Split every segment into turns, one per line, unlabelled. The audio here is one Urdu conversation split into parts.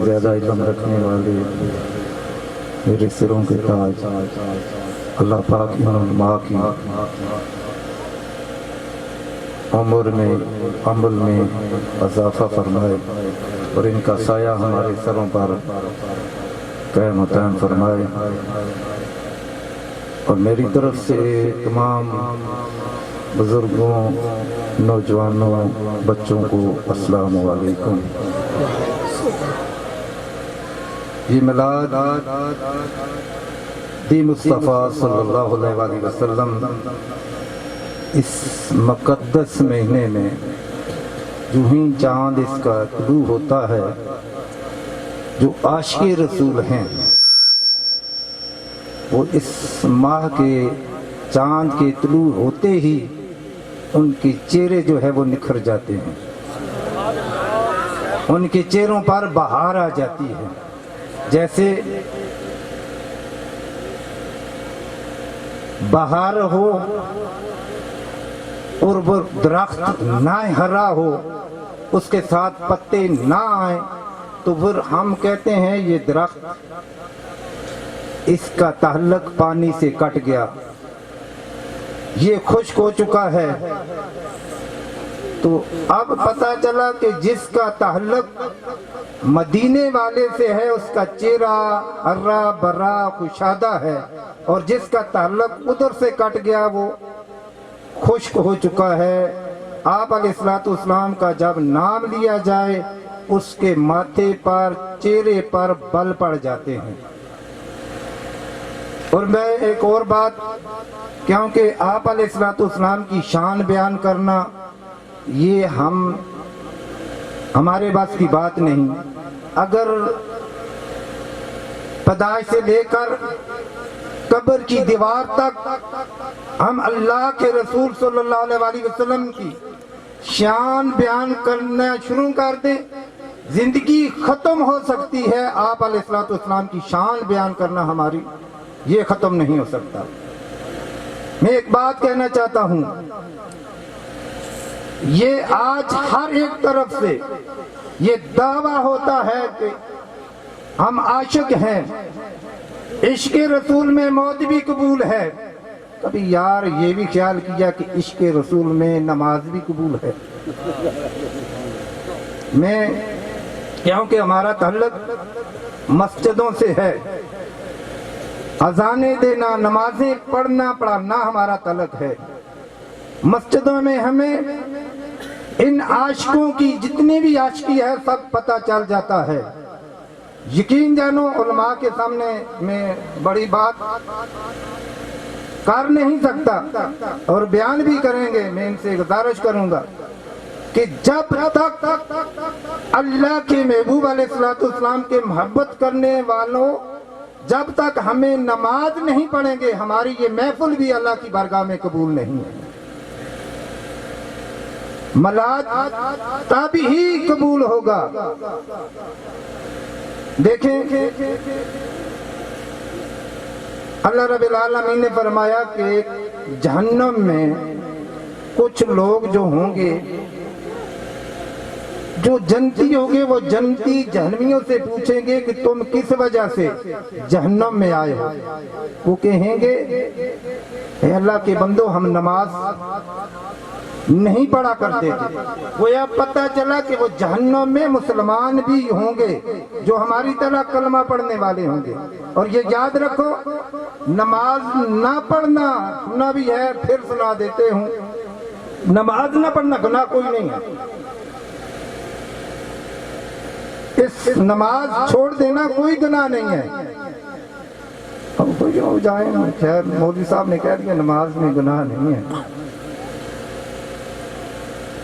زیادہ علم رکھنے والے میرے سروں کے تاج اللہ پاک ان علماء کی عمر میں عمل میں اضافہ فرمائے اور ان کا سایہ ہمارے سروں پر قائم و دائم فرمائے۔ اور میری طرف سے تمام بزرگوں، نوجوانوں، بچوں کو السلام علیکم۔ یہ میلاد دی مصطفیٰ صلی اللہ علیہ وآلہ وسلم اس مقدس مہینے میں جو ہی چاند اس کا طلوع ہوتا ہے، جو عاشق رسول ہیں وہ اس ماہ کے چاند کے طلوع ہوتے ہی ان کے چہرے جو ہے وہ نکھر جاتے ہیں، ان کے چہروں پر بہار آ جاتی ہے۔ جیسے بہار ہو اور وہ درخت نہ ہرا ہو، اس کے ساتھ پتے نہ آئیں، تو پھر ہم کہتے ہیں یہ درخت اس کا تعلق پانی سے کٹ گیا، یہ خشک ہو چکا ہے۔ تو اب پتہ چلا کہ جس کا تعلق مدینے والے سے ہے اس کا چہرہ ہرا بھرا کشادہ ہے، اور جس کا تعلق ادھر سے کٹ گیا وہ خشک ہو چکا ہے۔ آپ علیہ السلام کا جب نام لیا جائے اس کے ماتھے پر، چہرے پر بل پڑ جاتے ہیں۔ اور میں ایک اور بات، کیونکہ آپ علیہ السلام کی شان بیان کرنا یہ ہمارے بس کی بات نہیں۔ اگر پیدائش سے لے کر قبر کی دیوار تک ہم اللہ کے رسول صلی اللہ علیہ وآلہ وسلم کی شان بیان کرنا شروع کر دیں، زندگی ختم ہو سکتی ہے، آپ علیہ السلام کی شان بیان کرنا ہماری یہ ختم نہیں ہو سکتا۔ میں ایک بات کہنا چاہتا ہوں، یہ آج ہر ایک طرف سے یہ دعویٰ ہوتا ہے کہ ہم عاشق ہیں، عشق رسول میں موت بھی قبول ہے۔ کبھی یار یہ بھی خیال کیا کہ عشق رسول میں نماز بھی قبول ہے؟ میں کیونکہ ہمارا تعلق مسجدوں سے ہے، اذانیں دینا، نمازیں پڑھنا پڑھانا ہمارا تعلق ہے۔ مسجدوں میں ہمیں ان عاشقوں کی جتنی بھی عاشقی ہے سب پتہ چل جاتا ہے۔ یقین جانو علماء کے سامنے میں بڑی بات کر نہیں سکتا اور بیان بھی کریں گے، میں ان سے گزارش کروں گا کہ جب تک اللہ کے محبوب علیہ السلام کے محبت کرنے والوں جب تک ہمیں نماز نہیں پڑھیں گے، ہماری یہ محفل بھی اللہ کی بارگاہ میں قبول نہیں ہے۔ میلاد تب ہی قبول ہوگا۔ دیکھیں اللہ رب العالمین نے فرمایا کہ جہنم میں کچھ لوگ جو ہوں گے، جو جنتی ہوں گے، وہ جنتی جہنمیوں سے پوچھیں گے کہ تم کس وجہ سے جہنم میں آئے ہو؟ وہ کہیں گے اے اللہ کے بندو ہم نماز نہیں پڑھا کرتے تھے۔ وہ یہ پتہ چلا کہ وہ جہنم میں مسلمان بھی ہوں گے جو ہماری طرح کلمہ پڑھنے والے ہوں گے۔ اور یہ یاد رکھو، نماز نہ پڑھنا سنا بھی ہے، پھر سنا دیتے ہوں، نماز نہ پڑھنا گناہ کوئی نہیں ہے، اس نماز چھوڑ دینا کوئی گناہ نہیں ہے۔ ہم کوئی ہو جائیں، خیر مولوی صاحب نے کہہ دیا نماز میں گناہ نہیں ہے،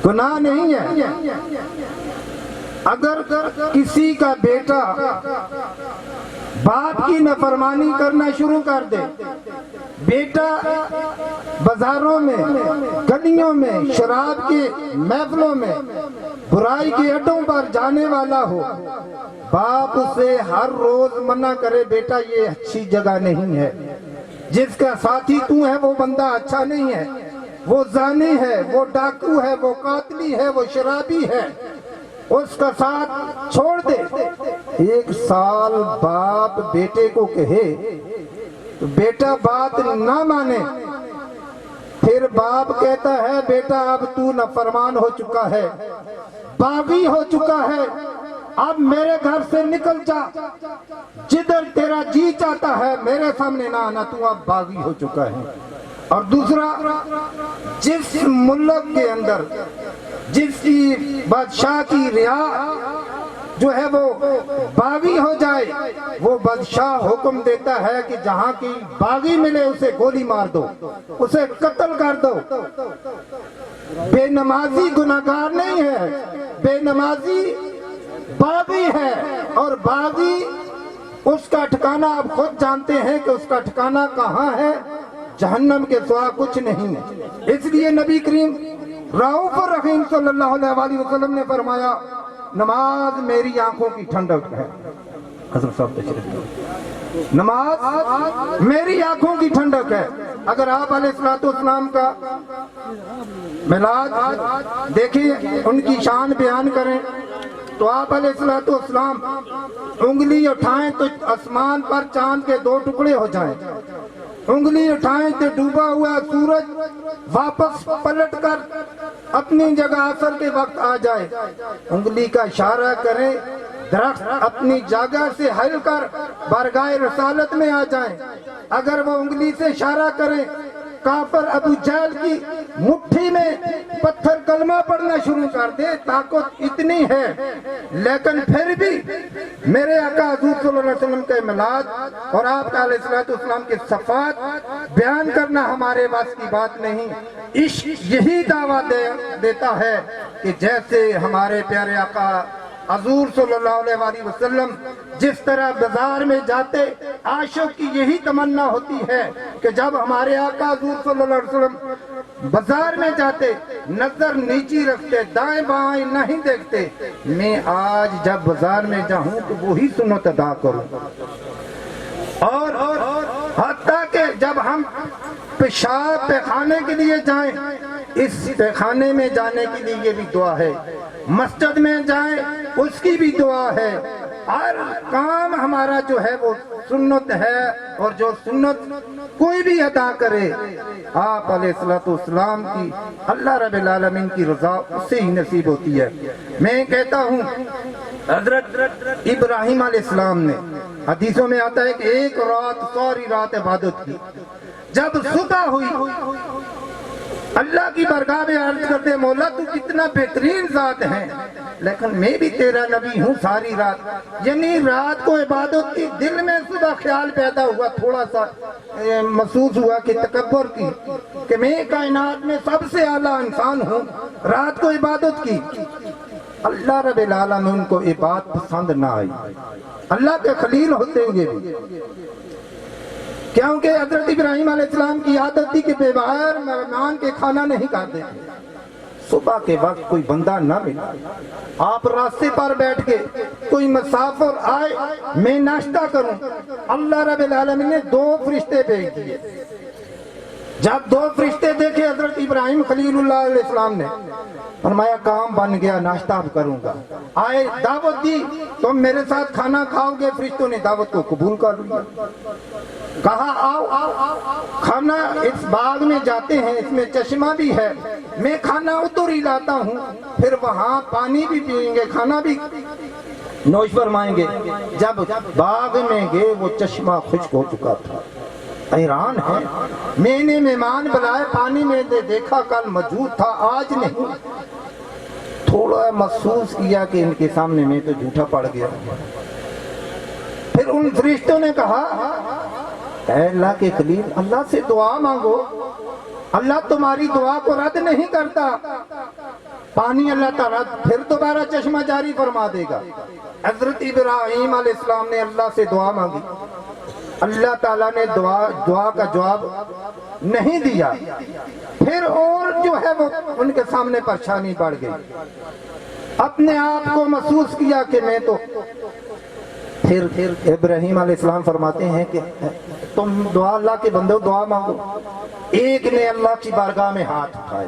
گناہ نہیں ہے۔ اگر کسی کا بیٹا باپ کی نافرمانی کرنا شروع کر دے، بیٹا بازاروں میں، گلیوں میں، شراب کے محفلوں میں، برائی کے اڈوں پر جانے والا ہو، باپ اسے ہر روز منع کرے بیٹا یہ اچھی جگہ نہیں ہے، جس کا ساتھی تو ہے وہ بندہ اچھا نہیں ہے، وہ زانی ہے، وہ ڈاکو ہے، وہ قاتلی ہے، وہ شرابی ہے، اس کا ساتھ چھوڑ دے۔ 1 سال باپ بیٹے کو کہے تو بیٹا بات نہ مانے، پھر باپ کہتا ہے بیٹا اب تو نافرمان ہو چکا ہے، باغی ہو چکا ہے، اب میرے گھر سے نکل جا، جدھر تیرا جی چاہتا ہے میرے سامنے نہ آنا، تو اب باغی ہو چکا ہے۔ اور دوسرا، جس ملک کے اندر جس کی بادشاہ کی رعا جو ہے وہ باغی ہو جائے، وہ بادشاہ حکم دیتا ہے کہ جہاں کی باغی ملے اسے گولی مار دو، اسے قتل کر دو۔ بے نمازی گناہگار نہیں ہے، بے نمازی باغی ہے، اور باغی اس کا ٹھکانہ آپ خود جانتے ہیں کہ اس کا ٹھکانہ کہاں ہے، جہنم کے سوا کچھ نہیں ہے۔ اس لیے نبی کریم رؤوف الرحیم صلی اللہ علیہ وسلم نے فرمایا نماز میری آنکھوں کی ٹھنڈک ہے۔ حضرت صاحب تشریف، نماز میری آنکھوں کی ٹھنڈک ہے۔ اگر آپ علیہ السلام کا میلاد دیکھیں، ان کی شان بیان کریں، تو آپ علیہ السلام انگلی اٹھائیں تو آسمان پر چاند کے 2 ٹکڑے ہو جائیں، انگلی اٹھائیں تو ڈوبا ہوا سورج واپس پلٹ کر اپنی جگہ عصر کے وقت آ جائے، انگلی کا اشارہ کریں، درخت اپنی جگہ سے ہل کر بارگاہ رسالت میں آ جائیں۔ اگر وہ انگلی سے اشارہ کریں، کافر ابو جہل کی مٹھی میں پتھر کلمہ پڑھنا شروع کر دے، طاقت اتنی ہے، لیکن پھر بھی میرے آقا حضور صلی اللہ علیہ وسلم کے میلاد اور آپ کا علیہ السلام کے صفات بیان کرنا ہمارے بس کی بات نہیں۔ عشق یہی دعویٰ دیتا ہے کہ جیسے ہمارے پیارے آقا حضور صلی اللہ علیہ وسلم جس طرح بازار میں جاتے، عاشق کی یہی تمنا ہوتی ہے کہ جب ہمارے آقا حضور صلی اللہ علیہ وسلم بازار میں جاتے، نظر نیچی رکھتے، دائیں بائیں نہیں دیکھتے، میں آج جب بازار میں جاؤں تو وہی سنت ادا کروں۔ اور حتیٰ کہ جب ہم پیشاب پیخانے کے لیے جائیں، اس پیخانے میں جانے کے لیے بھی دعا ہے، مسجد میں جائیں اس کی بھی دعا ہے، ہر کام ہمارا جو ہے وہ سنت ہے، اور جو سنت کوئی بھی ادا کرے آپ علیہ السلام کی، اللہ رب العالمین کی رضا اس سے ہی نصیب ہوتی ہے۔ میں کہتا ہوں حضرت ابراہیم علیہ السلام نے، حدیثوں میں آتا ہے کہ ایک رات ساری رات عبادت کی، جب صبح ہوئی اللہ کی بارگاہ میں عرض کرتے مولا تو کتنا بہترین ذات ہے، لیکن میں بھی تیرا نبی ہوں، ساری رات، یعنی رات کو عبادت کی، دل میں صبح خیال پیدا ہوا، تھوڑا سا محسوس ہوا کہ تکبر کی، کہ میں کائنات میں سب سے اعلیٰ انسان ہوں، رات کو عبادت کی۔ اللہ رب العالمین کو یہ بات پسند نہ آئی، اللہ کے خلیل ہوتے ہوئے بھی، کیونکہ حضرت ابراہیم علیہ السلام کی عادت تھی کہ بغیر مہمان کے کھانا نہیں کھاتے۔ صبح کے وقت کوئی بندہ نہ ملا، آپ راستے پر بیٹھ کے، کوئی مسافر آئے میں ناشتہ کروں، اللہ رب العالمین نے 2 فرشتے بھیج دیے۔ جب 2 فرشتے دیکھے حضرت ابراہیم خلیل اللہ علیہ السلام نے فرمایا کام بن گیا، ناشتہ اب کروں گا۔ آئے دعوت دی، تم میرے ساتھ کھانا کھاؤ گے؟ فرشتوں نے دعوت کو قبول کر لیا، کہا آؤ کھانا، اس باغ میں جاتے ہیں، اس میں چشمہ بھی ہے، میں کھانا ادھر ہی لاتا ہوں، پھر وہاں پانی بھی پئیں گے، کھانا بھی نوش فرمائیں گے۔ جب باغ میں گئے وہ چشمہ خشک ہو چکا تھا، حیران ہے، میں نے مہمان بلائے، پانی میں دیکھا کل موجود تھا آج نہیں، تھوڑا محسوس کیا کہ ان کے سامنے میں تو جھوٹا پڑ گیا۔ پھر ان فرشتوں نے کہا اے اللہ کے خلیل، اللہ سے دعا مانگو، اللہ تمہاری دعا کو رد نہیں کرتا، پانی اللہ تعالیٰ پھر دوبارہ چشمہ جاری فرما دے گا۔ حضرت ابراہیم علیہ السلام نے اللہ سے دعا مانگی، اللہ تعالیٰ نے دعا کا جواب نہیں دیا، پھر اور جو ہے وہ ان کے سامنے پریشانی بڑھ گئی، اپنے آپ کو محسوس کیا کہ میں تو، پھر ابراہیم علیہ السلام فرماتے ہیں کہ تم دعا، اللہ کے بندو دعا مانگو۔ ایک نے اللہ کی بارگاہ میں ہاتھ اٹھائے،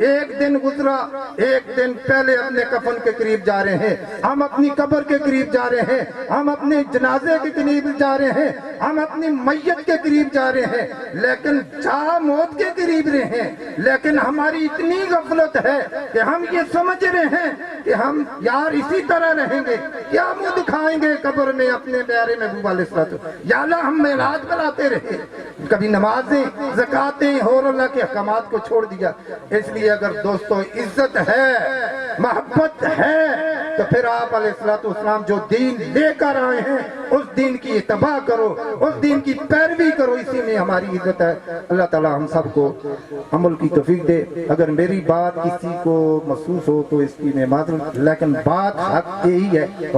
ایک دن گزرا، ایک دن پہلے اپنے کفن کے قریب جا رہے ہیں، ہم اپنی قبر کے قریب جا رہے ہیں، ہم اپنے جنازے کے قریب جا رہے ہیں، ہم اپنی میت کے قریب جا رہے ہیں، لیکن جا موت کے قریب رہے ہیں، لیکن ہماری اتنی غفلت ہے کہ ہم یہ سمجھ رہے ہیں کہ ہم یار اسی طرح رہیں گے، کیا منہ دکھائیں گے قبر میں اپنے پیارے محبوب علیہ الصلوۃ، یا اللہ ہم معراج بناتے رہے، کبھی نمازیں زکاتیں اور اللہ کے احکامات کو چھوڑ دیا۔ اس لیے اگر دوستو عزت ہے، محبت ہے، تو پھر آپ علیہ السلام جو دین لے کر آئے ہیں اس دین کی اتباع کرو، اس دین کی پیروی کرو، اسی میں ہماری عزت ہے۔ اللہ تعالی ہم سب کو عمل کی توفیق دے۔ اگر میری بات کسی کو محسوس ہو تو اس کی میں معذرت، لیکن بات حق یہی ہے۔